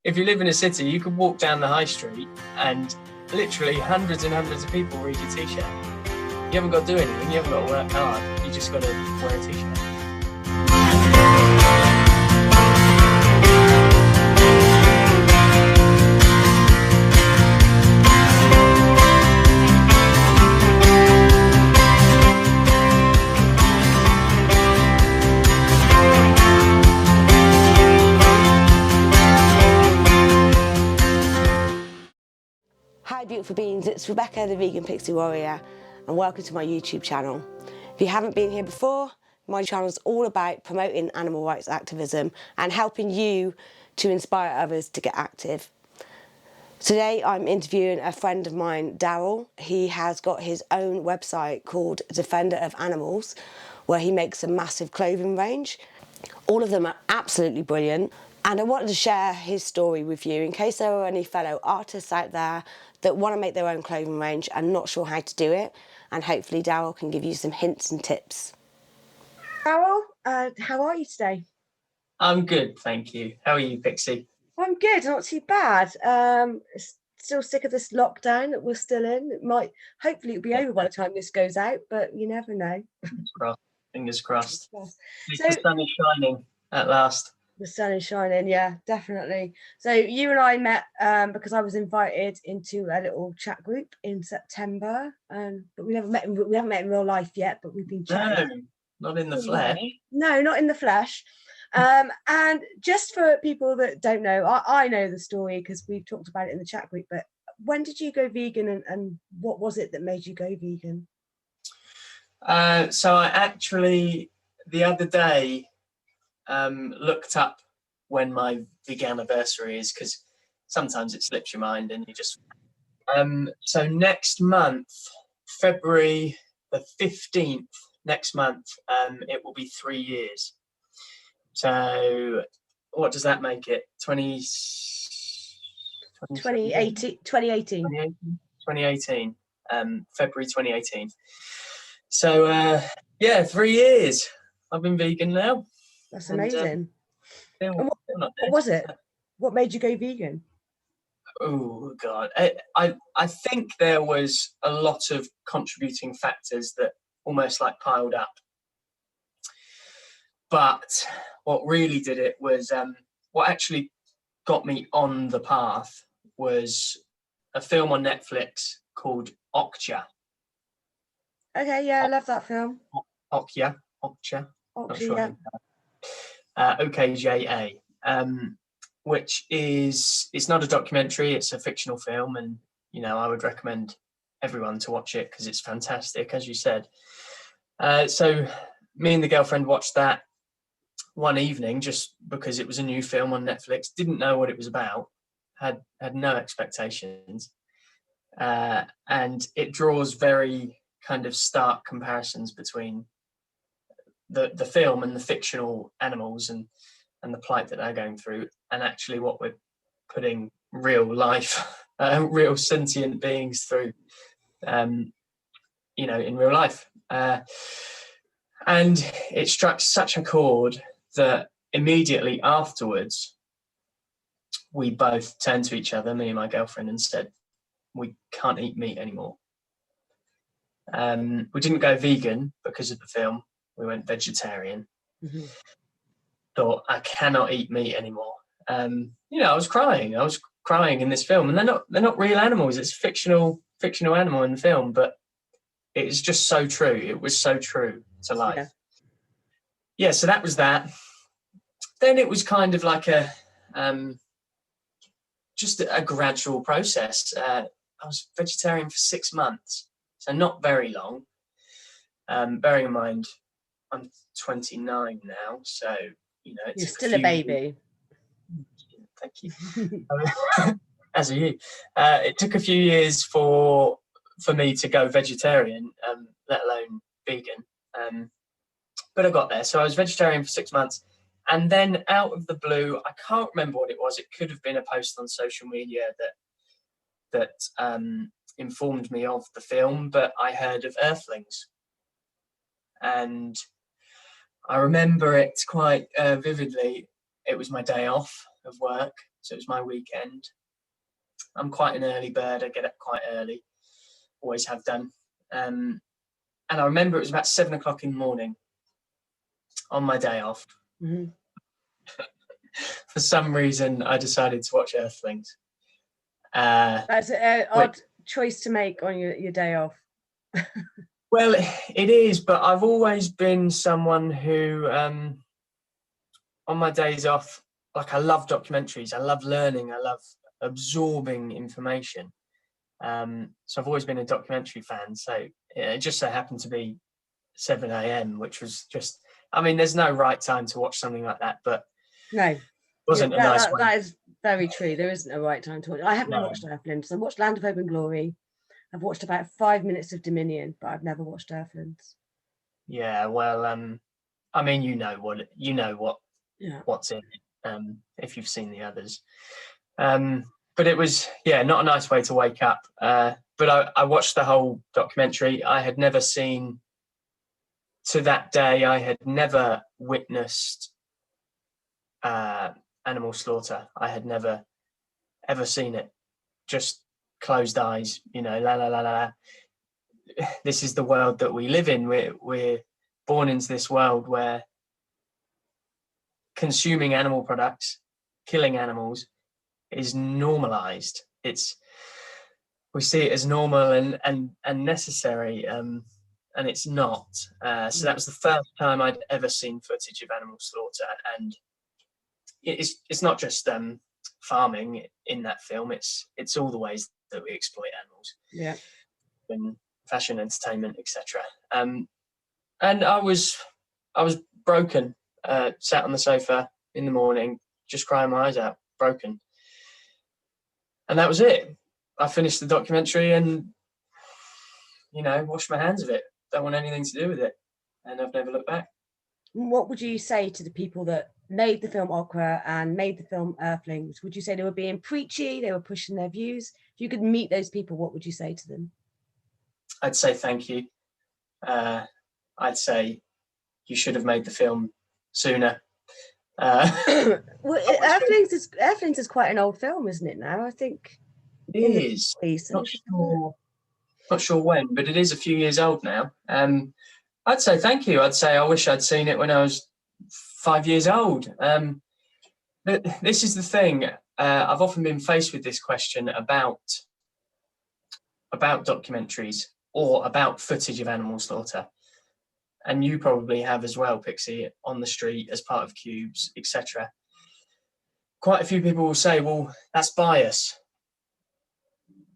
if you live in a city, you could walk down the high street and literally hundreds and hundreds of people read your t-shirt. You haven't got to do anything, you haven't got to work hard, you just got to wear a t-shirt. Hi beautiful beings, it's Rebecca the Vegan Pixie Warrior and welcome to my YouTube channel. If you haven't been here before, my channel is all about promoting animal rights activism and helping you to inspire others to get active. Today I'm interviewing a friend of mine, Daryl. He has got his own website called Defender of Animals where he makes a massive clothing range. All of them are absolutely brilliant. And I wanted to share his story with you in case there are any fellow artists out there that want to make their own clothing range and not sure how to do it. And hopefully Daryl can give you some hints and tips. Daryl, how are you today? I'm good, thank you. How are you, Pixie? I'm good, not too bad. Still sick of this lockdown that we're still in. Hopefully it'll be over by the time this goes out, but you never know. Fingers crossed. So, the sun is shining at last. The sun is shining, yeah, definitely. So you and I met because I was invited into a little chat group in September, but we haven't met in real life yet, but we've been chatting. No, not in the flesh. No, not in the flesh. And just for people that don't know, I know the story because we've talked about it in the chat group, but when did you go vegan and what was it that made you go vegan? So I actually, the other day, looked up when my vegan anniversary is, because sometimes it slips your mind and you just so next month, February the 15th, next month, it will be 3 years. So what does that make it? 2018 February 2018. So yeah, 3 years I've been vegan now. That's amazing. What was it? What made you go vegan? Oh God, I think there was a lot of contributing factors that almost like piled up. But what really did it was what actually got me on the path was a film on Netflix called Okja. Okay, yeah, I love that film. Okja. Not sure. Yeah. OKJA, which it's not a documentary, it's a fictional film, and you know I would recommend everyone to watch it because it's fantastic, as you said. So me and the girlfriend watched that one evening just because it was a new film on Netflix, didn't know what it was about, had no expectations, and it draws very kind of stark comparisons between the film and the fictional animals and the plight that they're going through, and actually what we're putting real life, real sentient beings through, you know, in real life. And it struck such a chord that immediately afterwards, we both turned to each other, me and my girlfriend, and said, we can't eat meat anymore. We didn't go vegan because of the film. We went vegetarian. Mm-hmm. Thought, I cannot eat meat anymore. You know, I was crying in this film, and they're not real animals. It's fictional animal in the film, but it's just so true. It was so true to life. Yeah, so that was that. Then it was kind of like just a gradual process. I was vegetarian for 6 months, so not very long. Bearing in mind, I'm 29 now, so you know it's you're still a baby. Thank you. As are you. It took a few years for me to go vegetarian, let alone vegan. But I got there. So I was vegetarian for 6 months, and then out of the blue, I can't remember what it was. It could have been a post on social media that informed me of the film, but I heard of Earthlings. And I remember it quite vividly. It was my day off of work, so it was my weekend. I'm quite an early bird. I get up quite early, always have done. And I remember it was about 7 o'clock in the morning on my day off. Mm-hmm. For some reason, I decided to watch Earthlings. That's an odd choice to make on your day off. Well, it is, but I've always been someone who, on my days off, like I love documentaries, I love learning, I love absorbing information. So I've always been a documentary fan. So it just so happened to be 7 a.m., which was just, I mean, there's no right time to watch something like that, but no, wasn't a nice one. That is very true. There isn't a right time to watch. I haven't watched Earthlings. I watched Land of Hope and Glory. I've watched about 5 minutes of Dominion, but I've never watched Earthlings. Yeah, well, I mean, what's in it, if you've seen the others. But it was, not a nice way to wake up. But I watched the whole documentary. I had never seen, to that day, I had never witnessed animal slaughter. I had never, ever seen it. Just closed eyes, la, la, la, la. This is the world that we live in. We're born into this world where consuming animal products, killing animals, is normalized. We see it as normal and necessary, and it's not. So that was the first time I'd ever seen footage of animal slaughter, and it's not just farming in that film. It's all the ways that we exploit animals. Yeah. In fashion, entertainment, etc. And I was broken. Sat on the sofa in the morning, just crying my eyes out, broken. And that was it. I finished the documentary and, washed my hands of it. Don't want anything to do with it. And I've never looked back. What would you say to the people that made the film Okra and made the film Earthlings? Would you say they were being preachy? They were pushing their views? If you could meet those people, what would you say to them? I'd say thank you. I'd say you should have made the film sooner. Well, Earthlings is quite an old film, isn't it now? I think it is. Not sure when, but it is a few years old now. I'd say thank you. I'd say I wish I'd seen it when I was 5 years old. This is the thing. I've often been faced with this question about documentaries or about footage of animal slaughter. And you probably have as well, Pixie, on the street as part of Cubes, etc. Quite a few people will say, well, that's bias.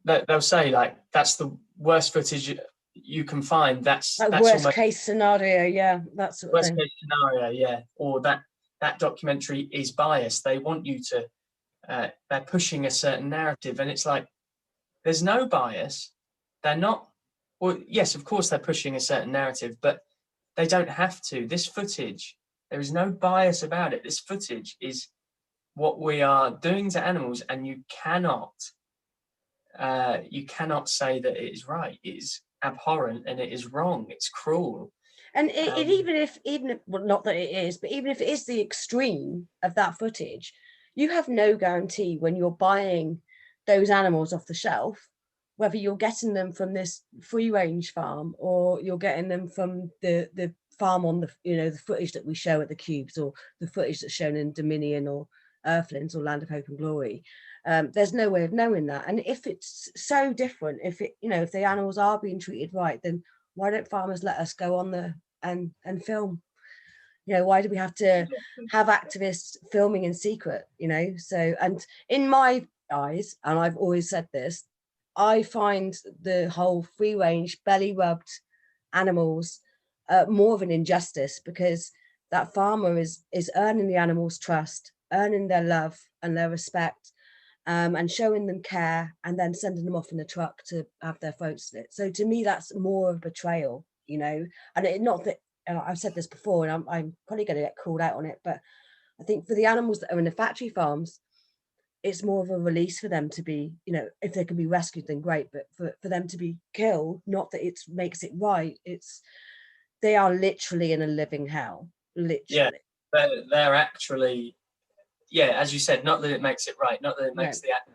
They'll say, like, that's the worst footage you can find. That's worst case scenario, yeah. That's worst case scenario, yeah. Or that documentary is biased. They want you to, they're pushing a certain narrative. And it's like, there's no bias. They're not, well, yes, of course they're pushing a certain narrative, but they don't have to. This footage, there is no bias about it. This footage is what we are doing to animals, and you cannot say that it is right. It is abhorrent and it is wrong. It's cruel. And even if well, not that it is, but even if it is the extreme of that footage, you have no guarantee when you're buying those animals off the shelf, whether you're getting them from this free range farm or you're getting them from the farm on the the footage that we show at the Cubes, or the footage that's shown in Dominion or Earthlings or Land of Hope and Glory. There's no way of knowing that. And if it's so different, if the animals are being treated right, then why don't farmers let us go on there and film? Why do we have to have activists filming in secret? So, and in my eyes, and I've always said this, I find the whole free range belly rubbed animals more of an injustice, because that farmer is earning the animals' trust, earning their love and their respect, and showing them care, and then sending them off in a truck to have their throats slit. So to me, that's more of betrayal, and not that I've said this before, and I'm probably going to get called out on it, but I think for the animals that are in the factory farms, it's more of a release for them to be, if they can be rescued, then great, but for them to be killed, not that it makes it right, they are literally in a living hell, literally. Yeah, they're actually, yeah, as you said, not that it makes it right, not that it makes the act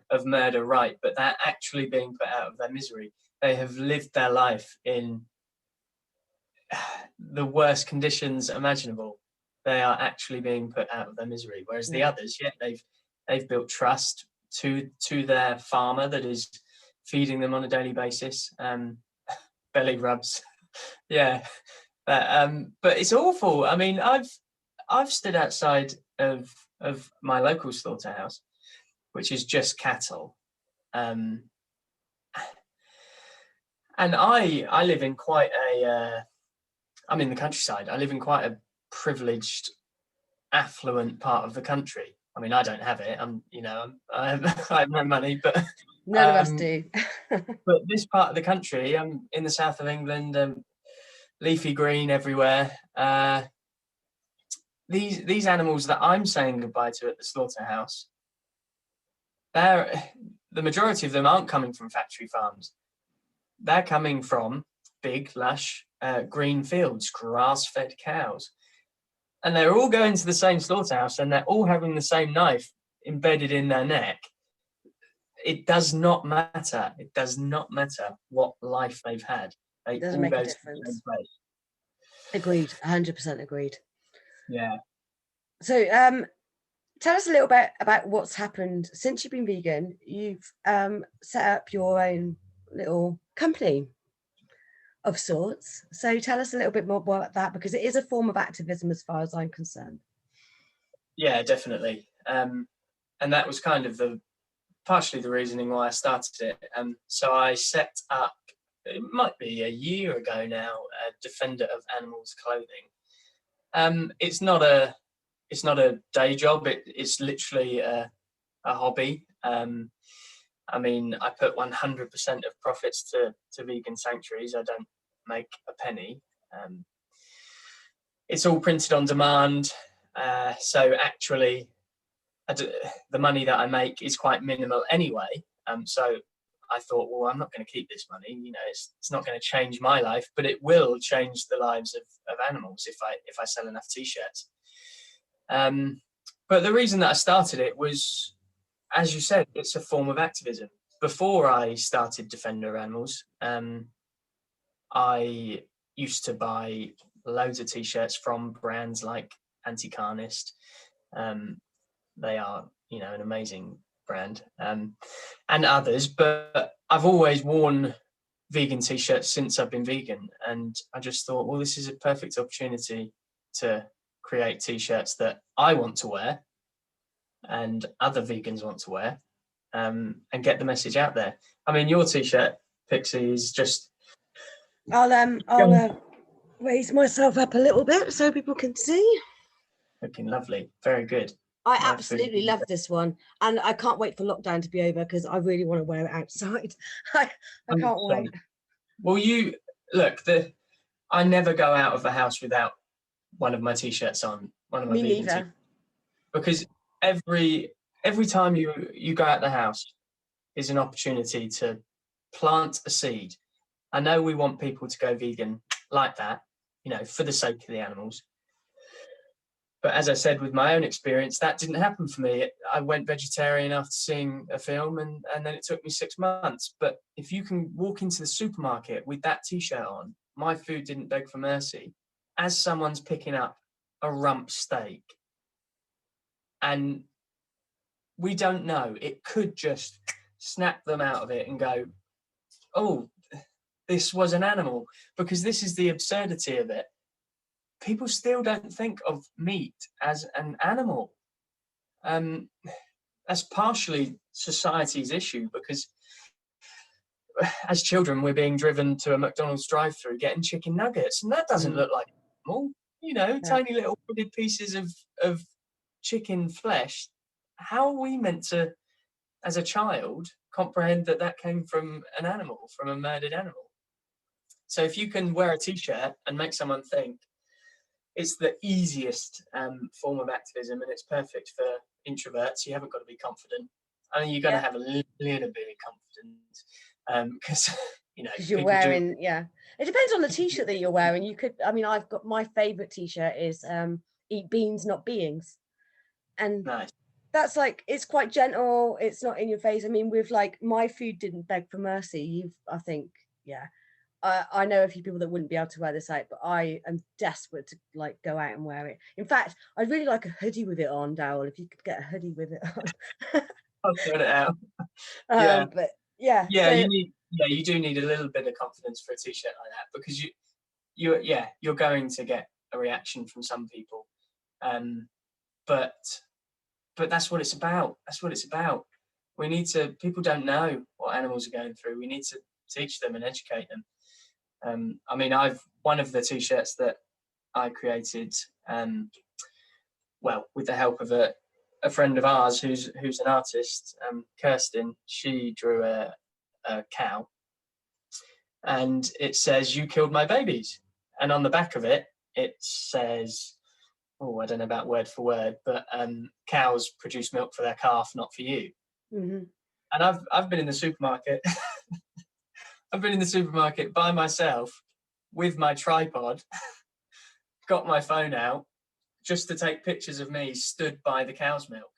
of murder right, but they're actually being put out of their misery. They have lived their life in the worst conditions imaginable. They are actually being put out of their misery. Whereas the others, they've built trust to their farmer that is feeding them on a daily basis. Belly rubs, yeah. But it's awful. I mean, I've stood outside of my local slaughterhouse, which is just cattle, and I live in quite a I'm in the countryside. I live in quite a privileged, affluent part of the country. I mean, I don't have it. I have no money, but none of us do. but this part of the country, I'm in the south of England, leafy green everywhere. These animals that I'm saying goodbye to at the slaughterhouse, the majority of them aren't coming from factory farms. They're coming from big, lush, green fields, grass-fed cows. And they're all going to the same slaughterhouse and they're all having the same knife embedded in their neck. It does not matter. It does not matter what life they've had. They Doesn't all make go a to the difference. same place. Agreed, 100% agreed. Yeah. So tell us a little bit about what's happened since you've been vegan. You've set up your own little company of sorts. So tell us a little bit more about that, because it is a form of activism as far as I'm concerned. Yeah, definitely. And that was kind of partially the reasoning why I started it. So I set up, it might be a year ago now, a Defender of Animals clothing. It's not a day job. It's literally a hobby. I mean, I put 100% of profits to vegan sanctuaries. I don't make a penny. It's all printed on demand. So actually, the money that I make is quite minimal anyway. So I thought, well, I'm not going to keep this money. You know, it's not going to change my life, but it will change the lives of animals if I sell enough t-shirts. But the reason that I started it was, as you said, it's a form of activism. Before I started Defender Animals, I used to buy loads of t-shirts from brands like Anti-Carnist. They are, an amazing brand, and others. But I've always worn vegan t-shirts since I've been vegan, and I just thought, well, this is a perfect opportunity to create t-shirts that I want to wear and other vegans want to wear, and get the message out there. I mean, your t-shirt, Pixie, is just... I'll raise myself up a little bit so people can see. Looking lovely. Very good. I absolutely love this one, and I can't wait for lockdown to be over because I really want to wear it outside. I can't wait. Well, you look, I never go out of the house without one of my t-shirts on, one of my vegan t-shirts, because every time you go out the house is an opportunity to plant a seed. I know we want people to go vegan like that, for the sake of the animals. But as I said, with my own experience, that didn't happen for me. I went vegetarian after seeing a film, and then it took me 6 months. But if you can walk into the supermarket with that t-shirt on, my food didn't beg for mercy, as someone's picking up a rump steak, and we don't know, it could just snap them out of it and go, oh, this was an animal, because this is the absurdity of it. People still don't think of meat as an animal. That's partially society's issue, because as children, we're being driven to a McDonald's drive-through getting chicken nuggets, and that doesn't look like an animal. Tiny little wooded pieces of chicken flesh. How are we meant to, as a child, comprehend that came from an animal, from a murdered animal? So if you can wear a t-shirt and make someone think, it's the easiest form of activism, and it's perfect for introverts. You haven't got to be confident. I mean, you're going to have a little bit of confidence, because you're wearing. Yeah, it depends on the t-shirt that you're wearing. You could. I mean, I've got my favorite t-shirt is "Eat beans, not beings," And Nice. that's like, it's quite gentle, it's not in your face. I mean, with like My Food Didn't Beg for Mercy, I think, yeah, I know a few people that wouldn't be able to wear this out, but I am desperate to like go out and wear it. In fact, I'd really like a hoodie with it on, Dowell, if you could get a hoodie with it on. I'll sort it out. Yeah. But yeah, Yeah, so you do need a little bit of confidence for a t-shirt like that, because you're going to get a reaction from some people. But that's what it's about. That's what it's about. People don't know what animals are going through. We need to teach them and educate them. I mean, one of the t-shirts that I created, well, with the help of a friend of ours who's an artist, Kirsten. She drew a cow, and it says, "You killed my babies," and on the back of it, it says, oh, I don't know about word for word, but cows produce milk for their calf, not for you. mm-hmm. And I've been in the supermarket. I've been in the supermarket by myself with my tripod, got my phone out just to take pictures of me stood by the cow's milk.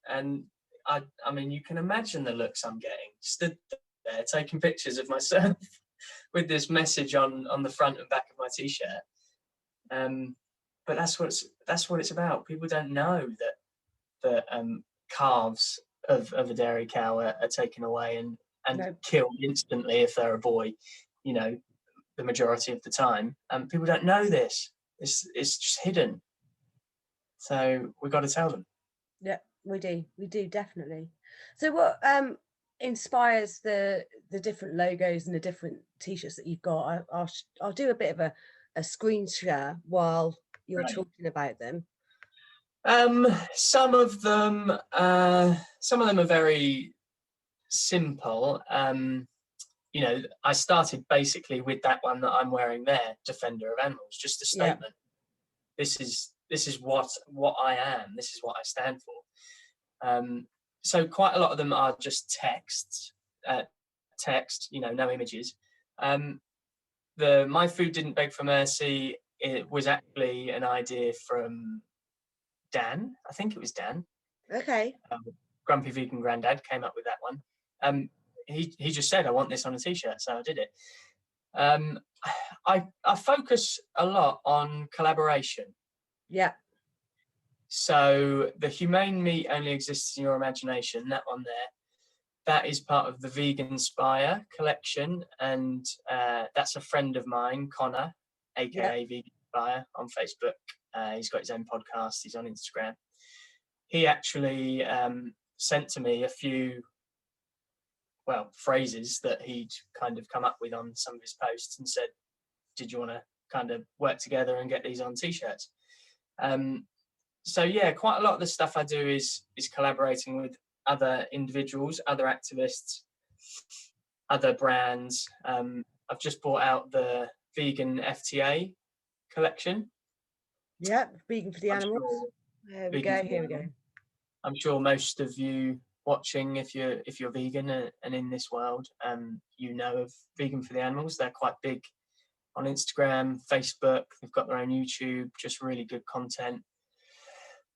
And I mean, you can imagine the looks I'm getting, stood there taking pictures of myself with this message on the front and back of my t-shirt. But that's what it's about. People don't know that calves of a dairy cow are taken away and No. killed instantly if they're a boy, the majority of the time. People don't know this. It's just hidden. So we've got to tell them. Yeah, we do definitely. So what inspires the different logos and the different t-shirts that you've got? I'll do a bit of a screen share while you're talking about them. Some of them are very simple. I started basically with that one that I'm wearing there, Defender of Animals, just a statement. Yeah. This is what I am. This is what I stand for. So quite a lot of them are just text, no images. The My Food Didn't Beg for Mercy, it was actually an idea from Dan. I think it was Dan. Okay. Grumpy Vegan Grandad came up with that one. He just said, I want this on a t-shirt, so I did it. I focus a lot on collaboration. Yeah. So the humane meat only exists in your imagination, that one there, that is part of the Vegan Spire collection, and that's a friend of mine, Connor, aka Vegan Spire, on Facebook. He's got his own podcast. He's on Instagram. He actually sent to me a few phrases that he'd kind of come up with on some of his posts and said, did you want to kind of work together and get these on t-shirts? So yeah, quite a lot of the stuff I do is collaborating with other individuals, other activists, other brands. I've just bought out the vegan FTA collection. Yeah, Vegan for the Animals. Here we go. I'm sure most of you watching, if you're vegan and in this world, you know of Vegan for the Animals. They're quite big on Instagram, Facebook. They've got their own YouTube, just really good content.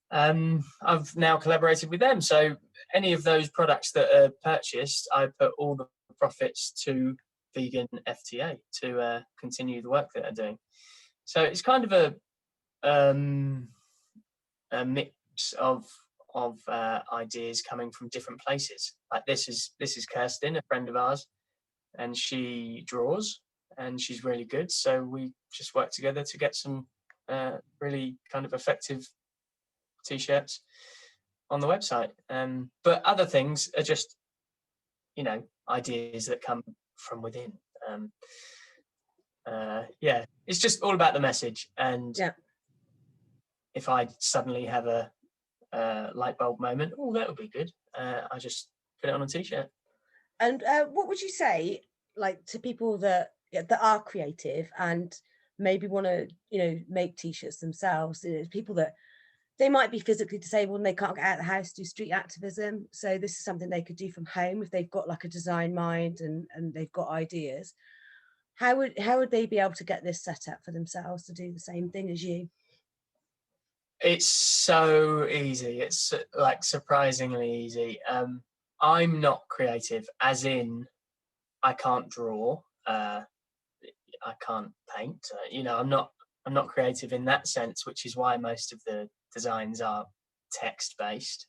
I've now collaborated with them, so any of those products that are purchased, I put all the profits to Vegan FTA to continue the work that they're doing. So it's kind of a mix of ideas coming from different places. Like this is Kirsten, a friend of ours, and she draws and she's really good. So we just work together to get some really kind of effective t-shirts on the website. But other things are just, ideas that come from within. It's just all about the message. And if I suddenly have a light bulb moment, that would be good. I just put it on a t-shirt. And what would you say, like, to people that are creative and maybe want to, make t-shirts themselves? People that they might be physically disabled and they can't get out of the house to do street activism. So this is something they could do from home if they've got like a design mind and they've got ideas. How would they be able to get this set up for themselves to do the same thing as you? It's so easy. It's like surprisingly easy. I'm not creative, as in I can't draw. I can't paint. I'm not creative in that sense, which is why most of the designs are text based.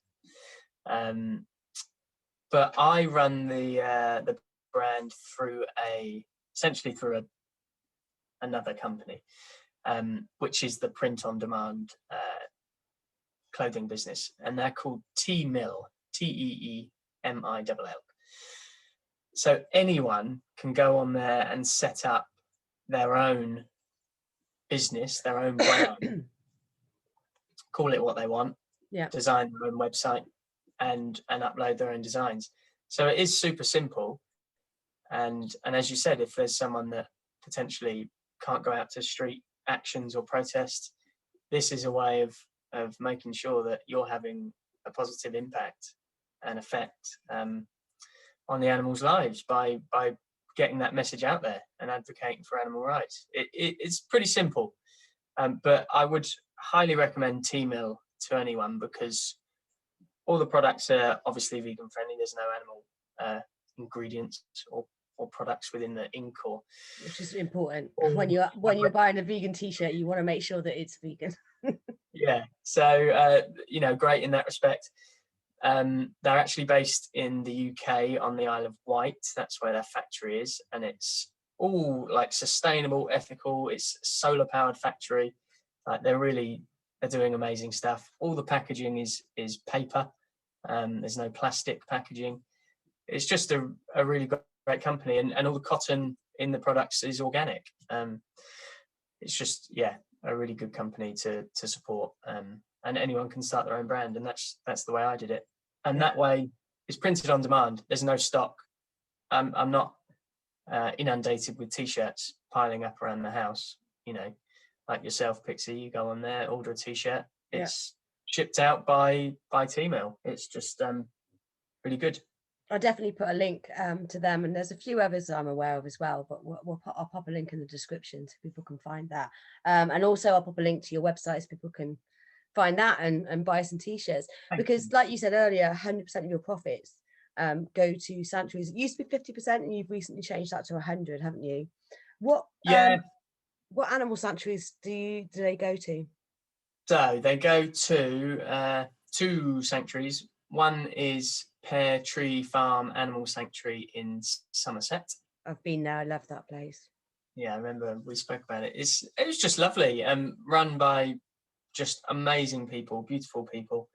But I run the brand through essentially through another company, which is the print on demand clothing business, and they're called T-Mill, Teemill. So anyone can go on there and set up their own business, their own brand, call it what they want, design their own website, and upload their own designs. So it is super simple. And as you said, if there's someone that potentially can't go out to street actions or protests, this is a way of making sure that you're having a positive impact and effect on the animals' lives by getting that message out there and advocating for animal rights. It's pretty simple, but I would highly recommend T-Mill to anyone, because all the products are obviously vegan friendly. There's no animal ingredients or products within the ink, which is important. When you're buying a vegan t-shirt, you want to make sure that it's vegan. Yeah, so great in that respect. They're actually based in the UK on the Isle of Wight. That's where their factory is, and it's all like sustainable, ethical. It's a solar powered factory. Like they're doing amazing stuff. All the packaging is paper. There's no plastic packaging. It's just a really great company, and all the cotton in the products is organic. It's just a really good company to support. And anyone can start their own brand, and that's the way I did it. And that way, it's printed on demand. There's no stock. I'm not inundated with t-shirts piling up around the house. Like yourself, Pixie, you go on there, order a t-shirt. It's shipped out by T-Mill. It's just really good. I'll definitely put a link to them, and there's a few others that I'm aware of as well, but I'll pop a link in the description so people can find that. And also I'll pop a link to your website so people can find that and buy some t-shirts. Because like you said earlier, 100% of your profits go to Sanctuaries. It used to be 50%, and you've recently changed that to 100, haven't you? What animal sanctuaries do they go to? So they go to two sanctuaries. One is Pear Tree Farm Animal Sanctuary in Somerset. I've been there. I love that place. Yeah, I remember we spoke about it. It was just lovely. Run by just amazing people, beautiful people.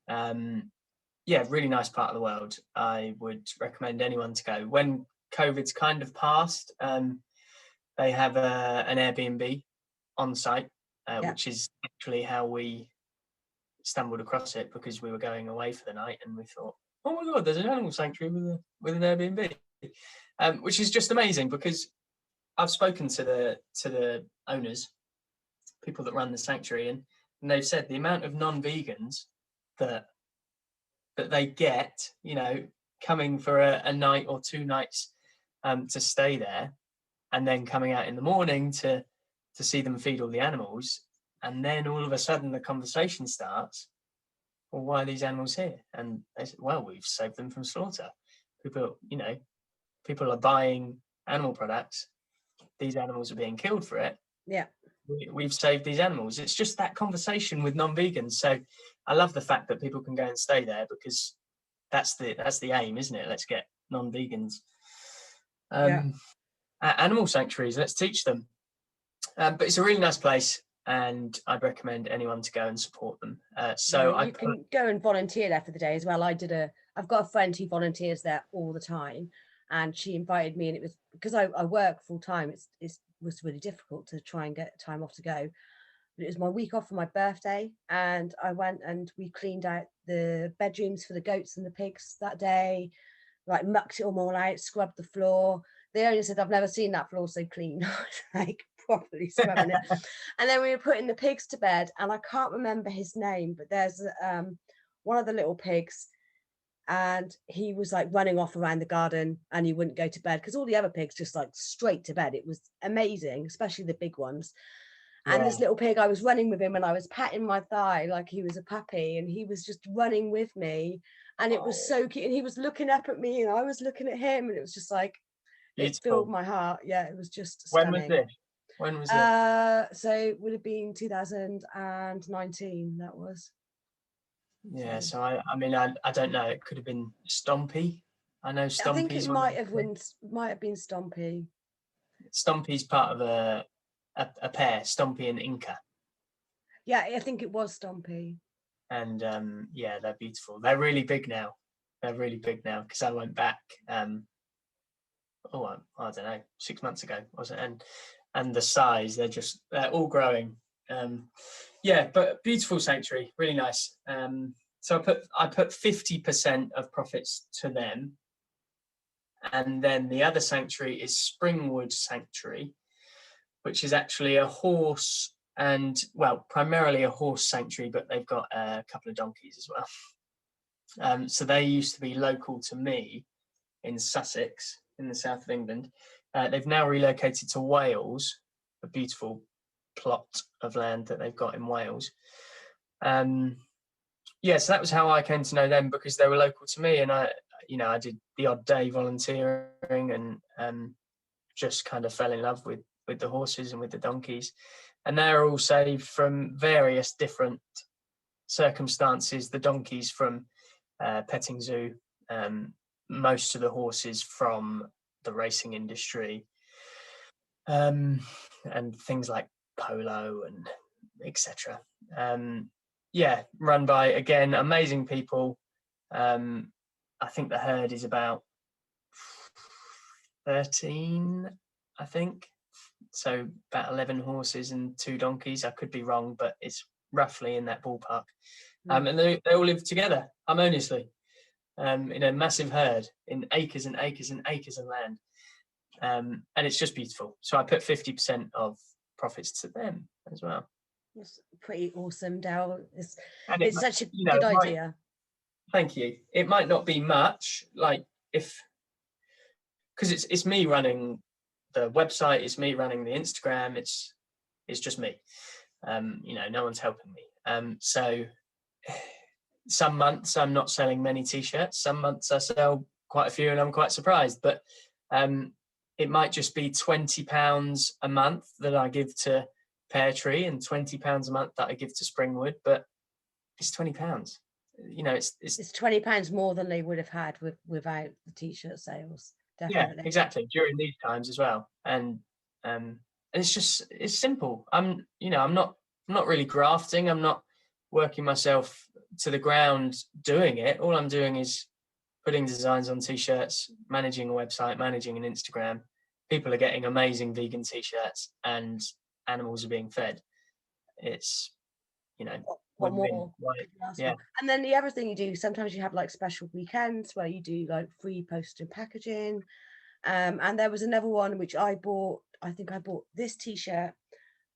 Really nice part of the world. I would recommend anyone to go. When COVID's kind of passed, they have an Airbnb on site, which is actually how we stumbled across it, because we were going away for the night and we thought, oh my god, there's an animal sanctuary with an Airbnb, which is just amazing, because I've spoken to the owners, people that run the sanctuary, and they've said the amount of non-vegans that they get, coming for a night or 2 nights to stay there, and then coming out in the morning to see them feed all the animals. And then all of a sudden the conversation starts, well, why are these animals here? And they said, well, we've saved them from slaughter. People are buying animal products. These animals are being killed for it. Yeah. We've saved these animals. It's just that conversation with non-vegans. So I love the fact that people can go and stay there, because that's the aim, isn't it? Let's get non-vegans. Animal sanctuaries, let's teach them. But it's a really nice place, and I'd recommend anyone to go and support them. You can go and volunteer there for the day as well. I've got a friend who volunteers there all the time, and she invited me, and it was because I work full time. It was really difficult to try and get time off to go. But it was my week off for my birthday, and I went and we cleaned out the bedrooms for the goats and the pigs that day, like mucked it all out, scrubbed the floor. The owner said, I've never seen that floor so clean. Like properly scrubbing it. And then we were putting the pigs to bed, and I can't remember his name, but there's one of the little pigs, and he was like running off around the garden, and he wouldn't go to bed because all the other pigs just like straight to bed. It was amazing, especially the big ones. And this Yeah. little pig, I was running with him and I was patting my thigh like he was a puppy, and he was just running with me. And it was Oh, so cute. And he was looking up at me and I was looking at him, and it was just like, it filled beautiful. my heart. Yeah, it was just When was stunning. this? When was this? So it would have been 2019, that was. Yeah, So so I mean, I don't know. It could have been Stompy. I know I think it Stompy's one of might have been Stompy. Stompy's part of a pair, Stompy and Inca. Yeah, I think it was Stompy. And yeah, they're beautiful. They're really big now. They're really big now because I went back. I don't know, 6 months ago was it? And the size, they're all growing. Yeah, but beautiful sanctuary, really nice. So I put 50% of profits to them, and then the other sanctuary is Springwood Sanctuary, which is actually a horse and, well, primarily a horse sanctuary, but they've got a couple of donkeys as well. So they used to be local to me in Sussex, in the south of England. They've now relocated to Wales, a beautiful plot of land that they've got in Wales. Yeah, so that was how I came to know them, because they were local to me, and I did the odd day volunteering, and just kind of fell in love with the horses and with the donkeys. And they're all saved from various different circumstances. The donkeys from petting zoo, most of the horses from the racing industry, and things like polo and etc. Yeah, run by, again, amazing people. I think the herd is about 13, I think. So about 11 horses and 2 donkeys. I could be wrong, but it's roughly in that ballpark. And they all live together harmoniously, in a massive herd, in acres and acres and acres of land. And it's just beautiful. So I put 50% of profits to them as well. It's pretty awesome, Dal. And It's such a good idea. Thank you. It might not be much, like, because it's me running the website, it's me running the Instagram, it's just me. No one's helping me. So some months I'm not selling many t-shirts, some months I sell quite a few and I'm quite surprised, but it might just be £20 a month that I give to Pear Tree and £20 a month that I give to Springwood, but it's £20. It's £20 more than they would have had without the t-shirt sales. Definitely. Yeah, exactly, during these times as well. And it's simple. I'm not really grafting. I'm not working myself to the ground doing it. All I'm doing is putting designs on t-shirts, managing a website, managing an Instagram. People are getting amazing vegan t-shirts, and animals are being fed. It's What win-win. more? Yeah. And then the other thing you do, sometimes you have like special weekends where you do like free post and packaging. And there was another one which I bought. I think I bought this t-shirt,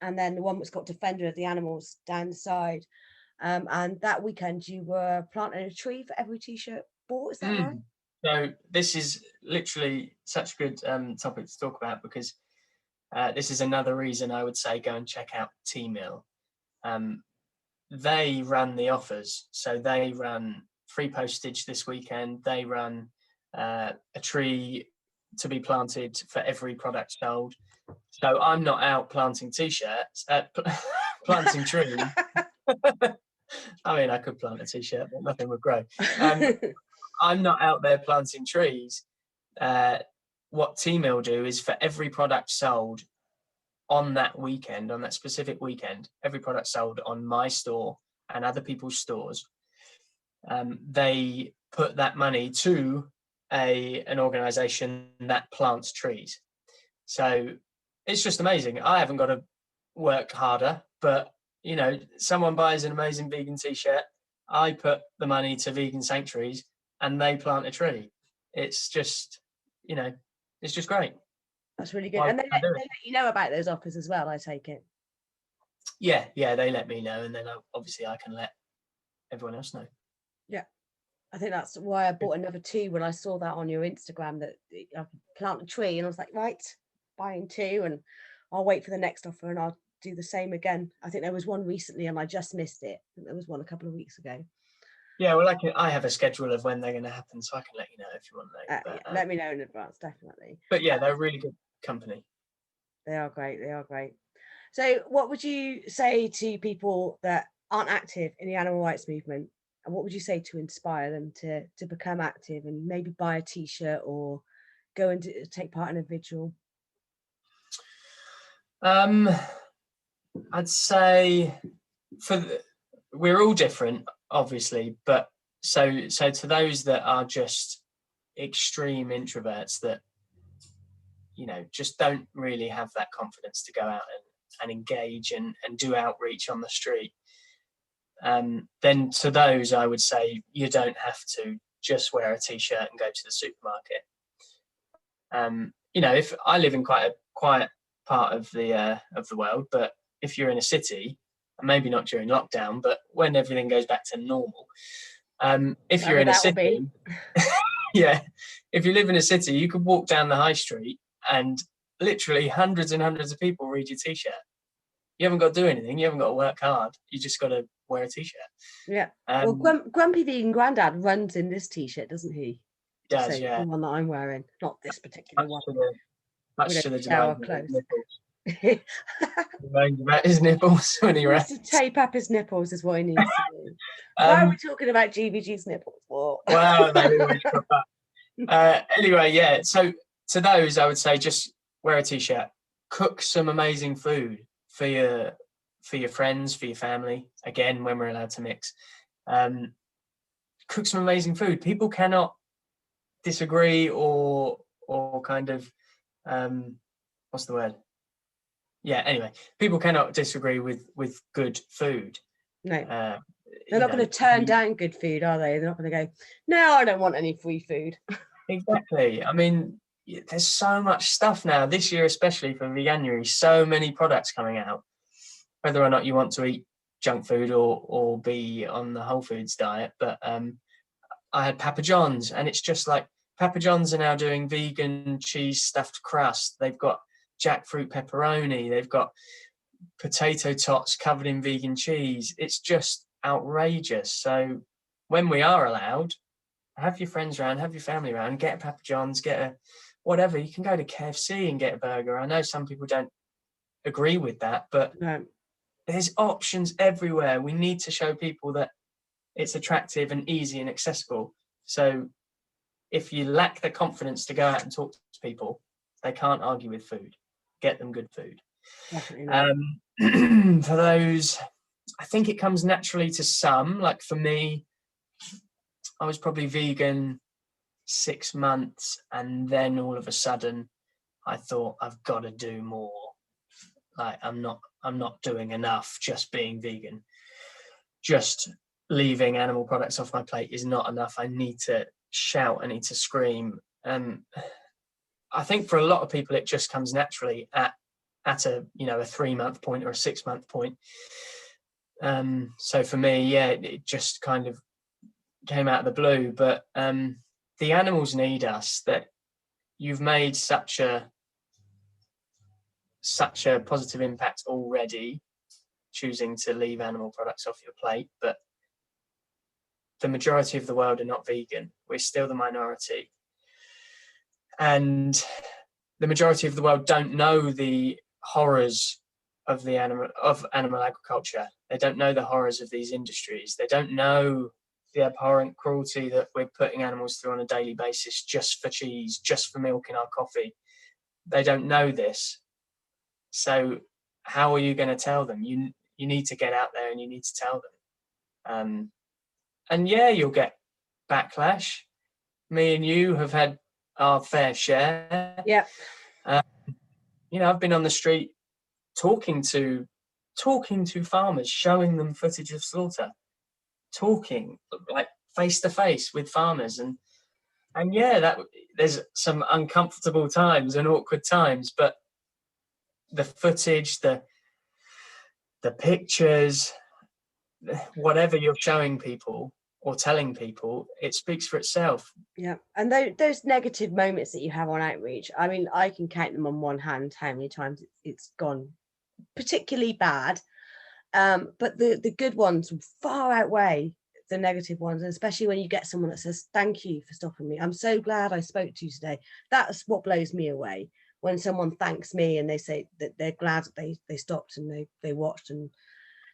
and then the one that's got Defender of the Animals down the side. And that weekend you were planting a tree for every t-shirt bought. Is that right? So this is literally such a good topic to talk about, because this is another reason I would say go and check out T-Mill. They run the offers, so they run free postage this weekend. They run a tree to be planted for every product sold. So I'm not out planting t-shirts, planting trees. I mean, I could plant a t-shirt, but nothing would grow. I'm not out there planting trees. What T-Mill do is, for every product sold on that weekend, on that specific weekend, every product sold on my store and other people's stores, they put that money to an organization that plants trees. So it's just amazing. I haven't got to work harder, but someone buys an amazing vegan t-shirt, I put the money to Vegan Sanctuaries, and they plant a tree. It's just great. That's really good. And they let you know about those offers as well, I take it. Yeah, they let me know, and then obviously I can let everyone else know. Yeah, I think that's why I bought another 2 when I saw that on your Instagram, that I could plant a tree, and I was like, right, buying 2, and I'll wait for the next offer and I'll do the same again. I think there was one recently and I just missed it. I think there was one a couple of weeks ago. Yeah, well, I have a schedule of when they're going to happen, so I can let you know if you want to know. But, let me know in advance, definitely. But yeah, they're a really good company. They are great. They are great. So what would you say to people that aren't active in the animal rights movement? And what would you say to inspire them to become active and maybe buy a t-shirt or go and take part in a vigil? I'd say we're all different, obviously, but so to those that are just extreme introverts that, you know, just don't really have that confidence to go out and engage and do outreach on the street, then to those I would say you don't have to just wear a t-shirt and go to the supermarket. You know, if I live in quite a quiet part of the world, but if you're in a city, maybe not during lockdown, but when everything goes back to normal, if you're in a city, yeah, if you live in a city, you could walk down the high street and literally hundreds and hundreds of people read your t-shirt. You haven't got to do anything. You haven't got to work hard. You just got to wear a t-shirt. Yeah. Well, Grumpy Vegan Grandad runs in this t-shirt, doesn't he? He does, yeah. The one that I'm wearing, not this particular one. Much to the shower clothes. He moans about his nipples when he wants to tape up his nipples is what he needs to do. Why are we talking about GVG's nipples? Well, they always crop up. Anyway, yeah. So to those, I would say just wear a t-shirt, cook some amazing food for your friends, for your family. Again, when we're allowed to mix, cook some amazing food. People cannot disagree or kind of what's the word? Yeah. Anyway, people cannot disagree with good food. No. They're not going to turn down good food, are they? They're not going to go, no, I don't want any free food. Exactly. I mean, there's so much stuff now this year, especially for Veganuary, so many products coming out, whether or not you want to eat junk food or be on the whole foods diet. But I had Papa John's, and it's just like Papa John's are now doing vegan cheese stuffed crust. They've got jackfruit pepperoni. They've got potato tots covered in vegan cheese. It's just outrageous. So when we are allowed, have your friends around, have your family around, get a Papa John's, get a whatever. You can go to KFC and get a burger. I know some people don't agree with that, but there's options everywhere. We need to show people that it's attractive and easy and accessible. So if you lack the confidence to go out and talk to people, they can't argue with food. Get them good food. For those, I think it comes naturally to some. Like for me, I was probably vegan 6 months, and then all of a sudden I thought I've got to do more. Like I'm not doing enough just being vegan. Just leaving animal products off my plate is not enough. I need to shout, I need to scream. I think for a lot of people it just comes naturally at a 3-month point or a 6-month point. So for me, yeah, it just kind of came out of the blue. But the animals need us. That you've made such a positive impact already, choosing to leave animal products off your plate. But the majority of the world are not vegan. We're still the minority. And the majority of the world don't know the horrors of animal agriculture. They don't know the horrors of these industries. They don't know the abhorrent cruelty that we're putting animals through on a daily basis just for cheese, just for milk in our coffee. They don't know this. So how are you going to tell them? You need to get out there and you need to tell them. And yeah, you'll get backlash. Me and you have had our fair share. Yeah. I've been on the street talking to farmers, showing them footage of slaughter, talking like face to face with farmers, and yeah, that there's some uncomfortable times and awkward times, but the footage, the pictures, whatever you're showing people or telling people, it speaks for itself. Yeah. And those negative moments that you have on outreach, I mean, I can count them on one hand how many times it's gone particularly bad, but the good ones far outweigh the negative ones, and especially when you get someone that says, thank you for stopping me, I'm so glad I spoke to you today. That's what blows me away, when someone thanks me and they say that they're glad that they stopped and they watched and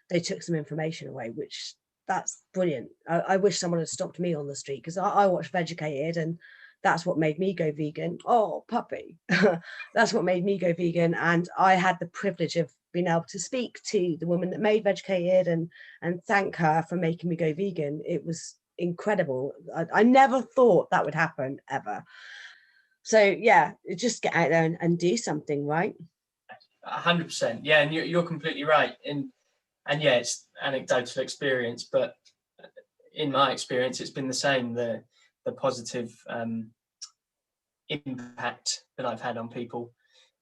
they took some information away, which that's brilliant. I wish someone had stopped me on the street, because I watched Vegucated, and that's what made me go vegan. Oh, puppy. That's what made me go vegan. And I had the privilege of being able to speak to the woman that made Vegucated and thank her for making me go vegan. It was incredible. I never thought that would happen, ever. So yeah, just get out there and do something, right? 100%. Yeah, and you're completely right. And yeah, it's anecdotal experience, but in my experience, it's been the same. The positive impact that I've had on people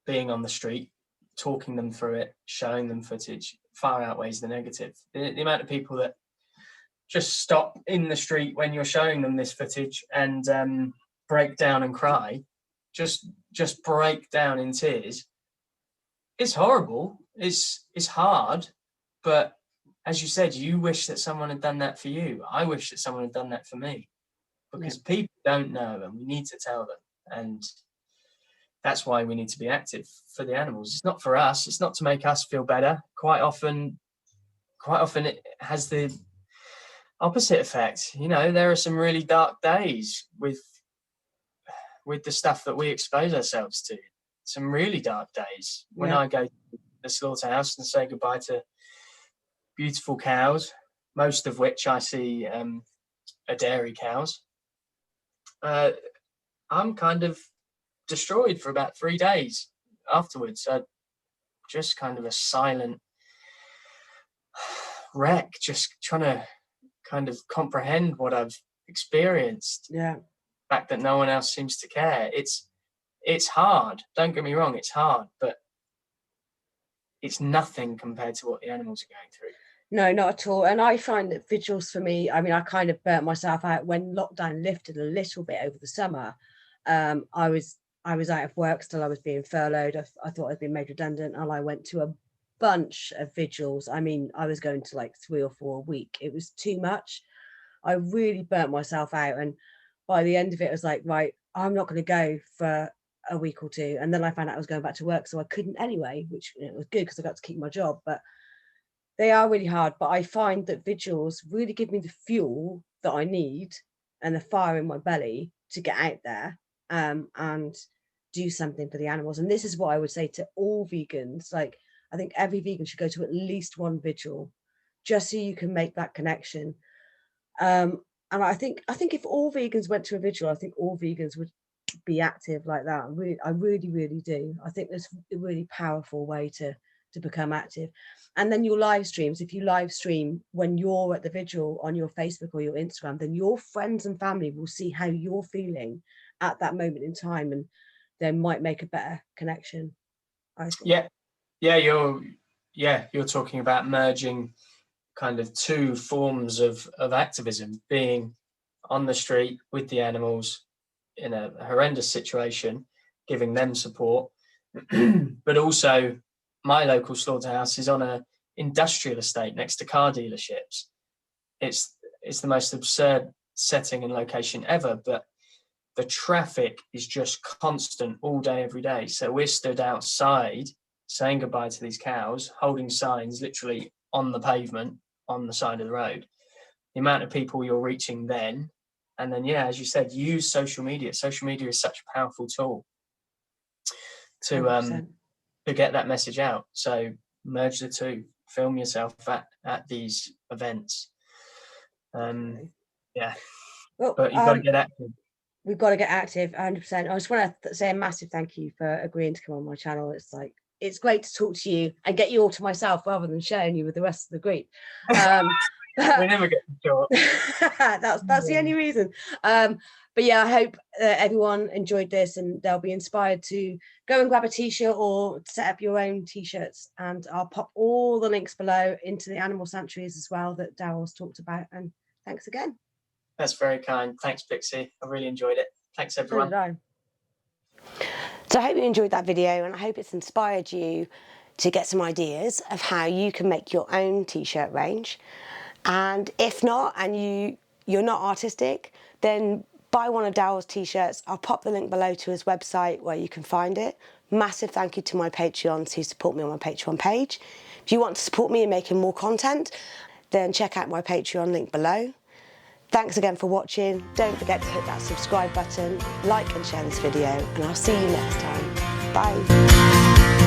being on the street, talking them through it, showing them footage, far outweighs the negative. The amount of people that just stop in the street when you're showing them this footage and break down and cry, just break down in tears. It's horrible. It's hard, but as you said, you wish that someone had done that for you. I wish that someone had done that for me, because people don't know, and we need to tell them. And that's why we need to be active for the animals. It's not for us. It's not to make us feel better. Quite often it has the opposite effect. You know, there are some really dark days with the stuff that we expose ourselves to. Some really dark days when I go to the slaughterhouse and say goodbye to beautiful cows, most of which I see are dairy cows. I'm kind of destroyed for about 3 days afterwards. Just kind of a silent wreck, just trying to kind of comprehend what I've experienced. Yeah. The fact that no one else seems to care. It's hard. Don't get me wrong, it's hard, but it's nothing compared to what the animals are going through. No, not at all. And I find that vigils for me, I mean, I kind of burnt myself out when lockdown lifted a little bit over the summer. I was out of work still. I was being furloughed. I thought I'd been made redundant, and I went to a bunch of vigils. I mean, I was going to like 3 or 4 a week. It was too much. I really burnt myself out, and by the end of it, I was like, right, I'm not going to go for a week or two. And then I found out I was going back to work, so I couldn't anyway, which was good because I got to keep my job. But they are really hard. But I find that vigils really give me the fuel that I need and the fire in my belly to get out there and do something for the animals. And this is what I would say to all vegans. Like, I think every vegan should go to at least one vigil, just so you can make that connection. And I think if all vegans went to a vigil, I think all vegans would be active like that. I really do. I think there's a really powerful way to become active. And then your live streams, if you live stream when you're at the vigil on your Facebook or your Instagram, then your friends and family will see how you're feeling at that moment in time, and they might make a better connection, I think. You're talking about merging kind of two forms of activism, being on the street with the animals in a horrendous situation, giving them support, but also my local slaughterhouse is on a industrial estate next to car dealerships. It's the most absurd setting and location ever, but the traffic is just constant all day, every day. So we're stood outside saying goodbye to these cows, holding signs literally on the pavement, on the side of the road. The amount of people you're reaching then, and then, yeah, as you said, use social media. Social media is such a powerful tool to get that message out. So merge the two. Film yourself at these events. Yeah, well, but you've got to get active. We've got to get active, 100%. I just want to say a massive thank you for agreeing to come on my channel. It's great to talk to you and get you all to myself rather than sharing you with the rest of the group. We never get to talk. That's the only reason. But yeah, I hope everyone enjoyed this and they'll be inspired to go and grab a t-shirt or set up your own t-shirts. And I'll pop all the links below into the animal sanctuaries as well that Daryl's talked about. And thanks again. That's very kind. Thanks, Pixie. I really enjoyed it. Thanks, everyone. So I hope you enjoyed that video, and I hope it's inspired you to get some ideas of how you can make your own t-shirt range. And if not, and you're not artistic, then buy one of Daryl's t-shirts. I'll pop the link below to his website where you can find it. Massive thank you to my Patreons who support me on my Patreon page. If you want to support me in making more content, then check out my Patreon link below. Thanks again for watching. Don't forget to hit that subscribe button, like and share this video, and I'll see you next time. Bye.